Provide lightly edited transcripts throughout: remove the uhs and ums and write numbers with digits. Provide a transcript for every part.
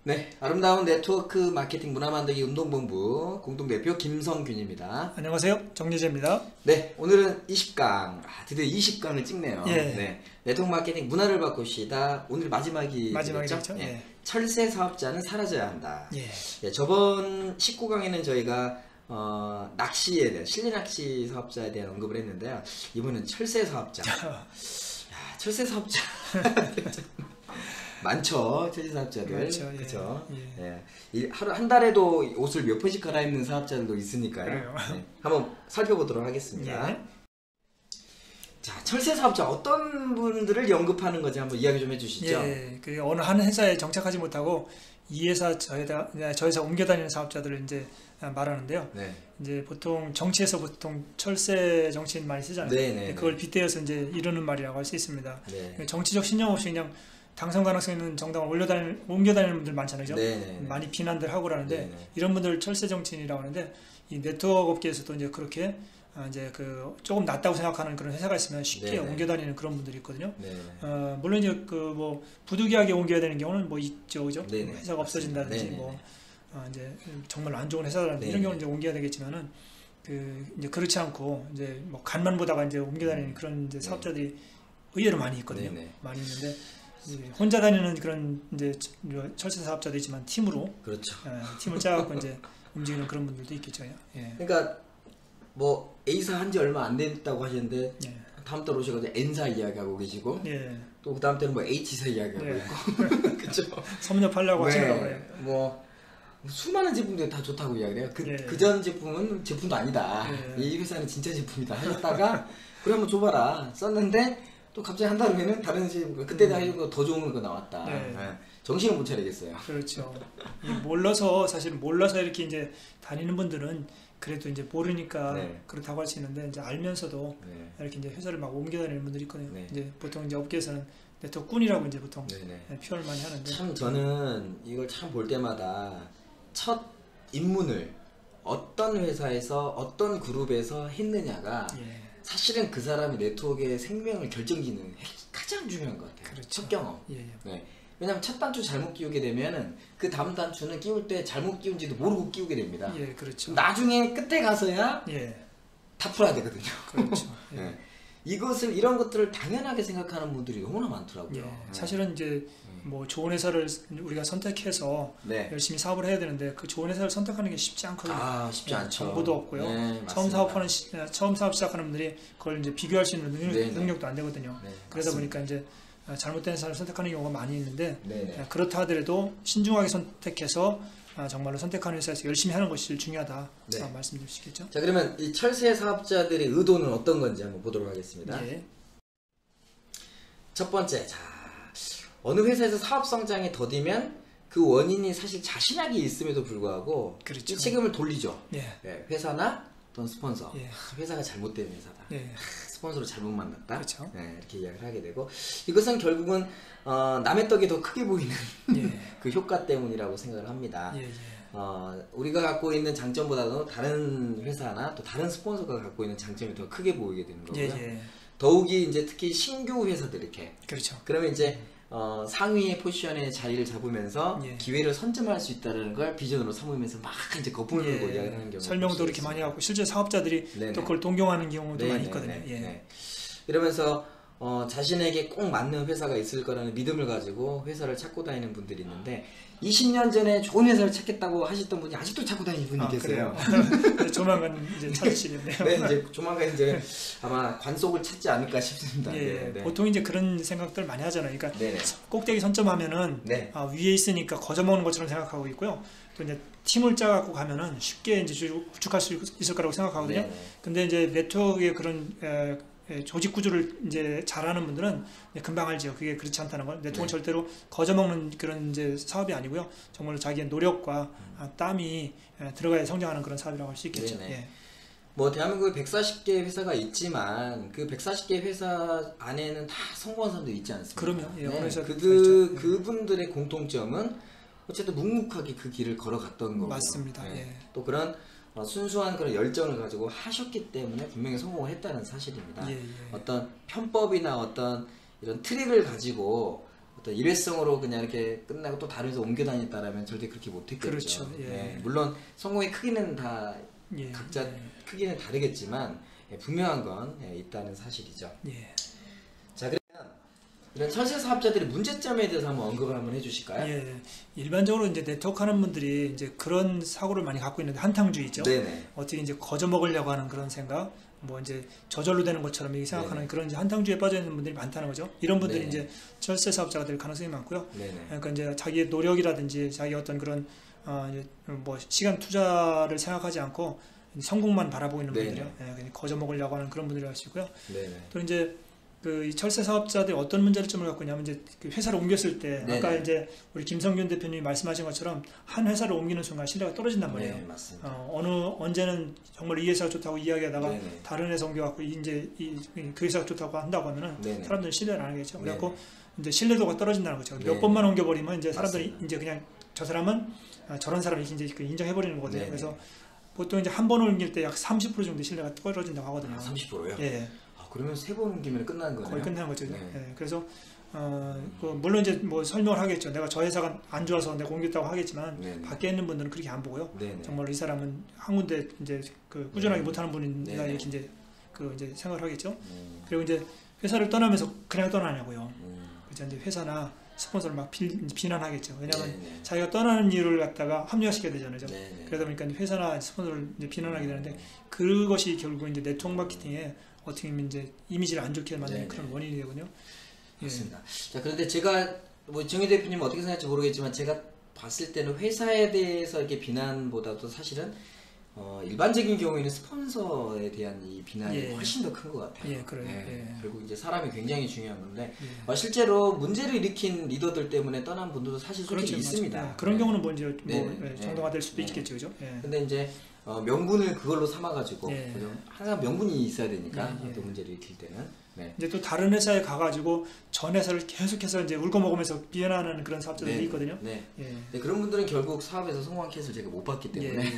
네, 아름다운 네트워크 마케팅 문화만들기 운동본부 공동대표 김성균입니다. 안녕하세요, 정예재입니다. 네, 오늘은 20강, 드디어 20강을 찍네요. 예. 네, 네트워크 마케팅 문화를 바꿉시다. 오늘 마지막이겠죠? 그렇죠. 네. 예. 철새 사업자는 사라져야 한다. 예. 네, 저번 19강에는 저희가 낚시에 대한 실내 낚시 사업자에 대한 언급을 했는데요. 이번엔 철새 사업자. 야, 철새 사업자. 많죠, 철새 사업자들. 그렇죠. 예. 예. 하루 한 달에도 옷을 몇 번씩 갈아입는 사업자들도 있으니까요. 네. 한번 살펴보도록 하겠습니다. 예. 자, 철새 사업자 어떤 분들을 언급하는 건지 한번 이야기 좀 해주시죠. 예. 그 어느 한 회사에 정착하지 못하고 이 회사 저 회사 옮겨 다니는 사업자들을 이제 말하는데요. 네. 이제 보통 정치에서 보통 철새 정치인 많이 쓰잖아요. 네네. 그걸 빗대어서 이제 이르는 말이라고 할 수 있습니다. 네. 정치적 신념 없이 그냥 당선 가능성 있는 정당을 옮겨 다니는 분들 많잖아요. 그죠? 네네. 많이 비난들 하고 그러는데 네네. 이런 분들 철새 정치인이라고 하는데 이 네트워크 업계에서도 이제 그렇게 이제 그 조금 낫다고 생각하는 그런 회사가 있으면 쉽게 네네. 옮겨 다니는 그런 분들이 있거든요. 네네. 물론 이제 그 뭐 부득이하게 옮겨야 되는 경우는 뭐 있죠, 그죠? 네네. 회사가 없어진다든지 네네. 뭐 이제 정말 안 좋은 회사라든지 이런 경우는 이제 옮겨야 되겠지만은 그 이제 그렇지 않고 이제 뭐 간만 보다가 이제 옮겨 다니는 그런 이제 사업자들이 의외로 많이 있거든요. 네네. 많이 있는데 이제 혼자 다니는 그런 이제 철새 사업자도 있지만 팀으로 그렇죠. 팀을 짜갖고 이제 움직이는 그런 분들도 있겠죠. 예. 그러니까 뭐 A사 한지 얼마 안 됐다고 하시는데 예. 다음 달 오셔가지고 N사 이야기하고 계시고 예. 또 그 다음 때는 뭐 H사 이야기하고 예. 있고 그렇죠. 섭렵하려고 하시는 거예요. 뭐 수많은 제품들이 다 좋다고 이야기해요. 예. 그전 제품은 제품도 아니다. 예. 이 회사는 진짜 제품이다 하셨다가 그래 한번 줘봐라 썼는데 또 갑자기 한 달 후에는 다른 제품 그때도 하시고 더 좋은 거 나왔다. 예. 정신을 못 차리겠어요. 그렇죠. 사실 몰라서 이렇게 이제 다니는 분들은 그래도 이제 모르니까 네. 그렇다고 할 수 있는데 이제 알면서도 네. 이렇게 이제 회사를 막 옮겨 다니는 분들이 있거든요. 네. 이제 보통 이제 업계에서는 네트워크꾼이라고 이제 보통 네네. 표현을 많이 하는데 참 저는 이걸 참 볼 때마다 첫 입문을 어떤 회사에서 어떤 그룹에서 했느냐가 예. 사실은 그 사람의 네트워크의 생명을 결정짓는 가장 중요한 것 같아요. 그렇죠. 첫 경험. 예. 네. 왜냐면 첫 단추 잘못 끼우게 되면은 그 다음 단추는 끼울 때 잘못 끼운지도 모르고 끼우게 됩니다. 예, 그렇죠. 나중에 끝에 가서야 예. 다 풀어야 되거든요. 그렇죠. 예. 네. 이런 것들을 당연하게 생각하는 분들이 너무나 많더라고요. 예. 네. 사실은 이제 뭐 좋은 회사를 우리가 선택해서 네. 열심히 사업을 해야 되는데 그 좋은 회사를 선택하는 게 쉽지 않거든요. 쉽지 않죠. 정보도 없고요. 네, 처음 사업 시작하는 분들이 그걸 이제 비교할 수 있는 네네. 능력도 안 되거든요. 네, 그러다 맞습니다. 보니까 이제 잘못된 회사를 선택하는 경우가 많이 있는데 네네. 그렇다 하더라도 신중하게 선택해서 정말로 선택하는 회사에서 열심히 하는 것이 제일 중요하다. 네. 말씀드릴 수 있겠죠. 자, 그러면 이 철새 사업자들의 의도는 어떤 건지 한번 보도록 하겠습니다. 예. 첫 번째, 자, 어느 회사에서 사업 성장에 더디면 그 원인이 사실 자신에게 있음에도 불구하고 그렇죠. 이 책임을 돌리죠. 예. 네, 회사나 또는 스폰서. 예. 회사가 잘못된 회사다. 예. 스폰서를 잘못 만났다. 그렇죠. 네, 이렇게 이야기를 하게 되고 이것은 결국은 남의 떡이 더 크게 보이는 예. 그 효과 때문이라고 생각을 합니다. 예. 예. 우리가 갖고 있는 장점보다도 다른 회사나 또 다른 스폰서가 갖고 있는 장점이 더 크게 보이게 되는 거고요. 예. 더욱이 이제 특히 신규 회사들 이렇게 그렇죠. 그러면 이제 상위의 포지션에 자리를 잡으면서 예. 기회를 선점할 수 있다는 걸 비전으로 삼으면서 막 이제 거품을 불고 이야기하는 경우가 설명도 이렇게 많이 하고 실제 사업자들이 네네. 또 그걸 동경하는 경우도 많이 있거든요. 네네. 예. 네. 이러면서 자신에게 꼭 맞는 회사가 있을 거라는 믿음을 가지고 회사를 찾고 다니는 분들이 있는데 20년 전에 좋은 회사를 찾겠다고 하셨던 분이 아직도 찾고 다니는 분이 계세요. 그래요? 조만간 이제 찾으시겠네요. 네, 이제 조만간 이제 아마 관속을 찾지 않을까 싶습니다. 예, 네. 보통 이제 그런 생각들 많이 하잖아요. 그러니까 네네. 꼭대기 선점하면은 네. 위에 있으니까 거저먹는 것처럼 생각하고 있고요. 또 이제 팀을 짜갖고 가면은 쉽게 이제 구축할 수 있을 거라고 생각하거든요. 네네. 근데 이제 네트워크의 그런 조직 구조를 이제 잘하는 분들은 금방 알죠. 그게 그렇지 않다는 걸. 네트워크는 절대로 거저먹는 그런 이제 사업이 아니고요. 정말로 자기의 노력과 땀이 들어가야 성장하는 그런 사업이라고 할 수 있겠죠. 예. 뭐 대한민국에 140개 회사가 있지만 그 140개 회사 안에는 다 성공한 사람들이 있지 않습니까? 그럼요. 예, 그래서 그분들의 공통점은 어쨌든 묵묵하게 그 길을 걸어갔던 거고 맞습니다. 예. 또 그런 순수한 그런 열정을 가지고 하셨기 때문에 분명히 성공을 했다는 사실입니다. 예. 어떤 편법이나 어떤 이런 트릭을 가지고 어떤 일회성으로 그냥 이렇게 끝나고 또 다른 회사 옮겨 다녔다라면 절대 그렇게 못했겠죠. 그렇죠. 예. 예, 물론 성공의 크기는 다 예. 각자 예. 크기는 다르겠지만 분명한 건 있다는 사실이죠. 예. 자, 그러면 이런 철새 사업자들의 문제점에 대해서 한번 언급을 한번 해주실까요? 예. 일반적으로 이제 네트워크 하는 분들이 이제 그런 사고를 많이 갖고 있는데 한탕주의죠. 네네. 어떻게 이제 거저 먹으려고 하는 그런 생각, 뭐 이제 저절로 되는 것처럼 이렇게 생각하는 네네. 그런 이제 한탕주의에 빠져 있는 분들이 많다는 거죠. 이런 분들이 네네. 이제 철새 사업자가 될 가능성이 많고요. 네네. 그러니까 이제 자기의 노력이라든지 자기 어떤 그런 이제 뭐 시간 투자를 생각하지 않고 성공만 바라보고 있는 네네. 분들이요. 예, 그냥 거저 먹으려고 하는 그런 분들이 할 수 있고요. 네네. 또 이제 그 이 철새 사업자들이 어떤 문제점을 갖고 있냐면 이제 그 회사를 옮겼을 때 네네. 아까 이제 우리 김성균 대표님이 말씀하신 것처럼 한 회사를 옮기는 순간 신뢰가 떨어진단 말이에요. 네, 맞습니다. 언제는 정말 이 회사가 좋다고 이야기하다가 네네. 다른 회사 옮겨갖고 이제 그 회사가 좋다고 한다고 하면은 네네. 사람들은 신뢰를 안 하겠죠. 네네. 그래갖고 이제 신뢰도가 떨어진다는 거죠. 몇 네네. 번만 옮겨버리면 이제 사람들이 맞습니다. 이제 그냥 저 사람은 저런 사람이 이제 그 인정해버리는 거거든요. 네네. 그래서 보통 이제 한 번 옮길 때 약 30% 정도 신뢰가 떨어진다고 하거든요. 30%요? 예. 그러면 3번 옮기면 끝나는 거네요. 거의 끝나는 거죠. 네. 예, 그래서 그 물론 이제 뭐 설명을 하겠죠. 내가 저 회사가 안 좋아서 내가 옮겼다고 하겠지만 네네. 밖에 있는 분들은 그렇게 안 보고요. 네네. 정말 이 사람은 한 군데 이제 그 꾸준하게 네. 못하는 분이나 네네. 이렇게 이제 그 이제 생각을 하겠죠. 음, 그리고 이제 회사를 떠나면서 그냥 떠나냐고요. 음, 그죠? 이제 회사나 스폰서를 막 비난하겠죠. 왜냐하면 네네. 자기가 떠나는 이유를 갖다가 합리화시켜야 되잖아요. 네네. 그러다 보니까 회사나 스폰서를 이제 비난하게 되는데 그것이 결국 이제 네트워크 마케팅에 어떻게 보면 이제 이미지를 안 좋게 만드는 네네. 그런 원인이 되거든요. 예. 맞습니다. 자, 그런데 제가 뭐 정희 대표님 어떻게 생각할지 모르겠지만 제가 봤을 때는 회사에 대해서 이렇게 비난보다도 사실은 일반적인 경우에는 스폰서에 대한 이 비난이 예. 훨씬 더 큰 것 같아요. 예, 그래요. 예. 결국 이제 사람이 굉장히 중요한 건데 예. 실제로 문제를 일으킨 리더들 때문에 떠난 분들도 사실 솔직히 그렇죠, 있습니다. 맞아요. 예, 그런 네. 경우는 뭐 이제 네, 뭐 네, 정당화될 수도 네. 있겠죠, 그죠? 예. 근데 이제 명분을 그걸로 삼아가지고 예. 항상 명분이 있어야 되니까 예, 예. 또 문제를 일으킬 때는 네. 이제 또 다른 회사에 가가지고 전 회사를 계속해서 이제 울고 먹으면서 비난하는 그런 사업자들이 네, 있거든요. 네. 예. 네, 그런 분들은 결국 사업에서 성공한 케이스를 제가 못 봤기 때문에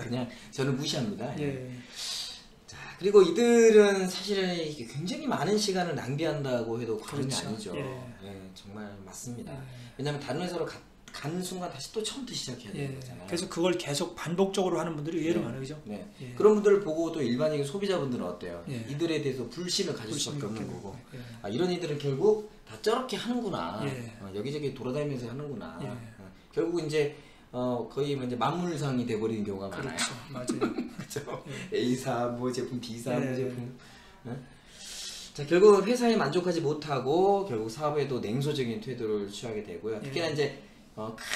그냥 저는 무시합니다. 예. 자, 그리고 이들은 사실은 이게 굉장히 많은 시간을 낭비한다고 해도 과언이 그렇죠. 아니죠. 예. 네, 정말 맞습니다. 예. 왜냐하면 다른 회사로 가는 순간 다시 또 처음부터 시작해야 되는 예. 거잖아요. 그래서 그걸 계속 반복적으로 하는 분들이 의외로 네. 많아요, 그죠? 네. 예. 그런 분들을 보고 또 일반적인 소비자분들은 어때요? 예. 이들에 대해서 불신을 가질 수밖에 없는 불신이 거고 예. 이런 이들은 결국 다 저렇게 하는구나. 예. 여기저기 돌아다니면서 하는구나. 예. 결국 이제 거의 뭐 이제 만물상이 돼버리는 경우가 많아요. 그렇죠, 맞아요. 그렇죠. 예. A사 뭐 제품, B사 뭐 예. 제품. 자, 결국 회사에 만족하지 못하고 결국 사업에도 냉소적인 태도를 취하게 되고요. 특히나 예. 이제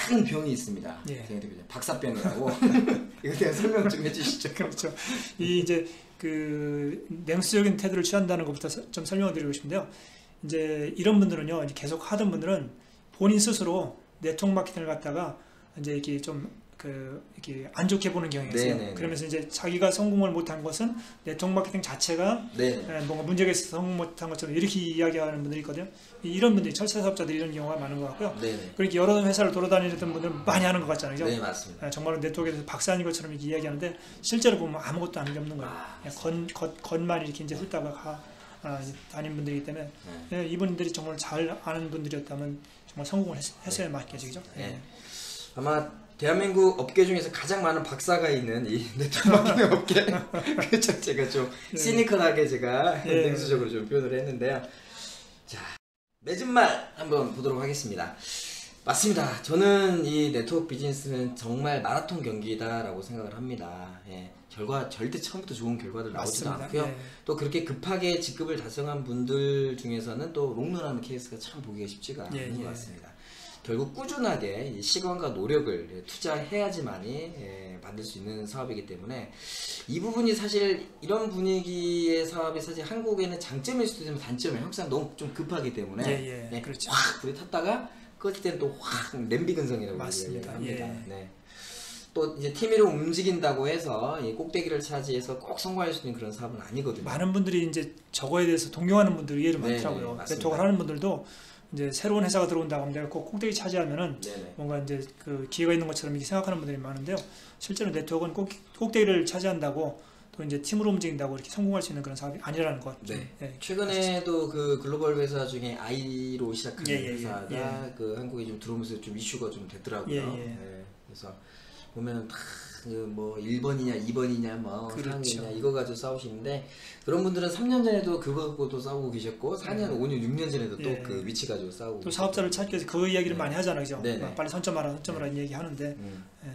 큰 병이 있습니다. 예. 박사병이라고. 이거 대한 설명 좀 해주시죠. 그렇죠. 이 이제 그 냉수적인 태도를 취한다는 것부터 좀 설명을 드리고 싶은데요. 이제 이런 분들은요, 이제 계속 하던 분들은 본인 스스로 네트워크 마케팅을 갖다가 이제 이렇게 좀 이렇게 안 좋게 보는 경향이 있어요. 네네네. 그러면서 이제 자기가 성공을 못한 것은 네트워크 마케팅 자체가 네. 뭔가 문제가 있어서 성공 못한 것처럼 이렇게 이야기하는 분들이 있거든요. 이런 분들이 철새 사업자들이 이런 경우가 많은 것 같고요. 네. 그렇게 여러 회사를 돌아다니던 분들은 많이 하는 것 같잖아요. 그죠? 네, 맞습니다. 정말로 네트워크에 대해서 박사인 것처럼 이렇게 이야기하는데 실제로 보면 아무것도 아는 게 없는 거예요. 아, 그냥 겉만 이렇게 이제 훑다가 다닌 분들이기 때문에 네. 이분들이 정말 잘 아는 분들이었다면 정말 성공을 했어야 맞겠죠, 그죠? 네. 아마 대한민국 업계 중에서 가장 많은 박사가 있는 이 네트워크 마케팅 업계 그렇죠. 제가 좀 예. 시니컬하게 제가 예. 냉수적으로 좀 표현을 했는데요. 자, 맺은 말 한번 보도록 하겠습니다. 맞습니다. 저는 이 네트워크 비즈니스는 정말 마라톤 경기다라고 생각을 합니다. 예, 결과 절대 처음부터 좋은 결과들 나오지도 맞습니다. 않고요. 예. 또 그렇게 급하게 직급을 달성한 분들 중에서는 또 롱런하는 케이스가 참 보기가 쉽지가 않은 예, 것 예. 같습니다. 결국 꾸준하게 이 시간과 노력을 투자해야지만이 만들 수 있는 사업이기 때문에 이 부분이 사실 이런 분위기의 사업이 사실 한국에는 장점일 수도 있지만 단점이 항상 너무 좀 급하기 때문에 예, 그렇죠. 확 불이 탔다가 꺼질 때는 또 확 냄비 근성이라고 맞습니다. 얘기합니다. 예. 네. 또 이제 팀으로 움직인다고 해서 이 꼭대기를 차지해서 꼭 성공할 수 있는 그런 사업은 아니거든요. 많은 분들이 이제 저거에 대해서 동경하는 분들이 의외로 네, 많더라고요. 네, 맞습니다. 네트워크를 하는 분들도 이제 새로운 회사가 들어온다고 하면 내가 꼭 꼭대기 차지하면은 네네. 뭔가 이제 그 기회가 있는 것처럼 이렇게 생각하는 분들이 많은데요. 실제로 네트워크는 꼭대기를 차지한다고 또 이제 팀으로 움직인다고 이렇게 성공할 수 있는 그런 사업이 아니라는 것. 네. 예, 최근에도 그 글로벌 회사 중에 I로 시작하는 예, 예, 회사가 예. 그 한국에 좀 들어오면서 좀 이슈가 좀 됐더라고요. 예, 예. 네. 그래서 보면은 다뭐 1번이냐 2번이냐 뭐 그렇죠. 4학년이냐 이거 가지고 싸우시는데 그런 분들은 3년 전에도 그거 갖고도 싸우고 계셨고 4년, 5년, 6년 전에도 또 예. 그 위치 가지고 싸우고 또 사업자를 찾기 위해서 그 이야기를 네. 많이 하잖아요, 그죠? 네네. 빨리 선점하라, 선점하라 이 얘기 하는데. 예.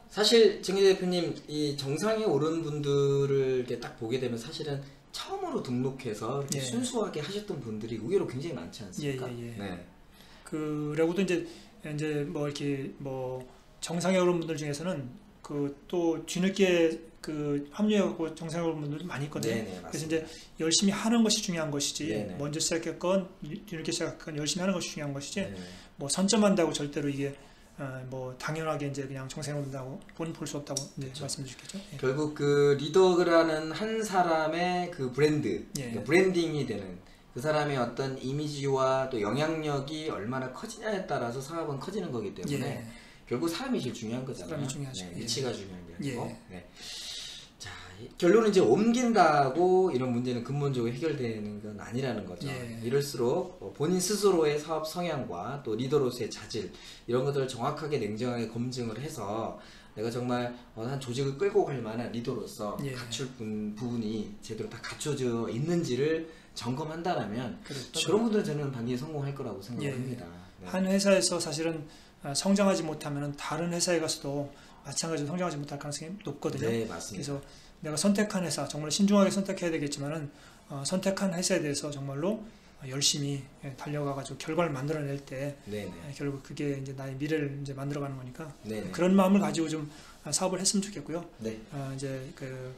사실 정기 대표님 이 정상에 오른 분들을 이렇게 딱 보게 되면 사실은 처음으로 등록해서 이렇게 예. 순수하게 하셨던 분들이 의외로 굉장히 많지 않습니까? 예, 예, 예. 네. 그리고도 이제 뭐 이렇게 뭐 정상에 오른 분들 중에서는 그 또 뒤늦게 그 합류하고 정상에 오른 분들도 많이 있거든요. 네네, 그래서 맞습니다. 이제 열심히 하는 것이 중요한 것이지 네네. 먼저 시작했건 뒤늦게 시작했건 열심히 하는 것이 중요한 것이지 네네. 뭐 선점한다고 절대로 이게 뭐 당연하게 이제 그냥 정상에 오른다고 볼 수 없다고 이제 말씀해 주겠죠. 예. 결국 그 리더라는 한 사람의 그 브랜드, 예. 그러니까 브랜딩이 되는 그 사람의 어떤 이미지와 또 영향력이 얼마나 커지냐에 따라서 사업은 커지는 거기 때문에 예. 결국 사람이 제일 중요한 거잖아요. 사람이 중요하죠. 네, 위치가 중요한 게 아니고. 예. 네. 자, 결론은 이제 옮긴다고 이런 문제는 근본적으로 해결되는 건 아니라는 거죠. 예. 이럴수록 본인 스스로의 사업 성향과 또 리더로서의 자질 이런 것들을 정확하게 냉정하게 검증을 해서 내가 정말 한 조직을 끌고 갈 만한 리더로서 예. 갖출 부분이 제대로 다 갖춰져 있는지를 점검한다라면 그렇죠. 그런 분들은 저는 반드시 성공할 거라고 예. 생각합니다. 네. 한 회사에서 사실은 성장하지 못하면 다른 회사에 가서도 마찬가지로 성장하지 못할 가능성이 높거든요. 네, 맞습니다. 그래서 내가 선택한 회사 정말 신중하게 선택해야 되겠지만은 선택한 회사에 대해서 정말로 열심히 달려가가지고 결과를 만들어낼 때 네네. 결국 그게 이제 나의 미래를 이제 만들어가는 거니까 네네. 그런 마음을 가지고 좀 사업을 했으면 좋겠고요. 네. 이제 그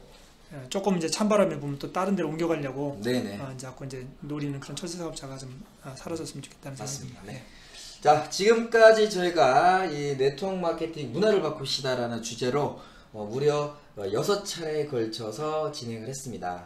조금 이제 찬바람이 보면 또 다른 데로 옮겨가려고 네네. 이제 자꾸 이제 노리는 그런 철새 사업자가 좀 사라졌으면 좋겠다는 맞습니다. 생각입니다. 네. 자, 지금까지 저희가 이 네트워크 마케팅 문화를 바꾸시다라는 주제로 무려 6차례에 걸쳐서 진행을 했습니다.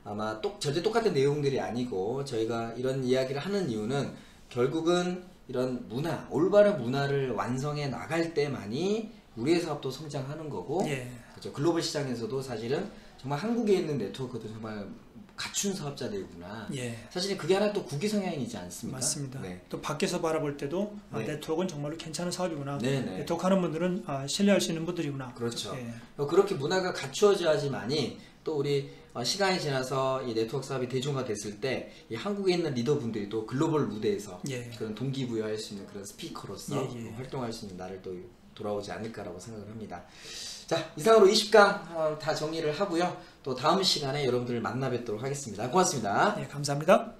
아마 절대 똑같은 내용들이 아니고 저희가 이런 이야기를 하는 이유는 결국은 이런 문화, 올바른 문화를 완성해 나갈 때만이 우리의 사업도 성장하는 거고 예. 그렇죠. 글로벌 시장에서도 사실은 정말 한국에 있는 네트워크도 정말 갖춘 사업자들이구나. 예. 사실 그게 하나 또 국기 성향이지 않습니까? 맞습니다. 네. 또 밖에서 바라볼 때도 네. 네트워크는 정말로 괜찮은 사업이구나. 네네. 네트워크 하는 분들은 신뢰할 수 있는 분들이구나. 그렇죠. 예. 그렇게 문화가 갖추어져야지만이 또 우리 시간이 지나서 이 네트워크 사업이 대중화됐을 때 이 한국에 있는 리더분들이 또 글로벌 무대에서 예. 그런 동기부여할 수 있는 그런 스피커로서 예, 예. 활동할 수 있는 날을 또 돌아오지 않을까라고 생각을 합니다. 자, 이상으로 20강 다 정리를 하고요. 또 다음 시간에 여러분들을 만나 뵙도록 하겠습니다. 고맙습니다. 예, 감사합니다.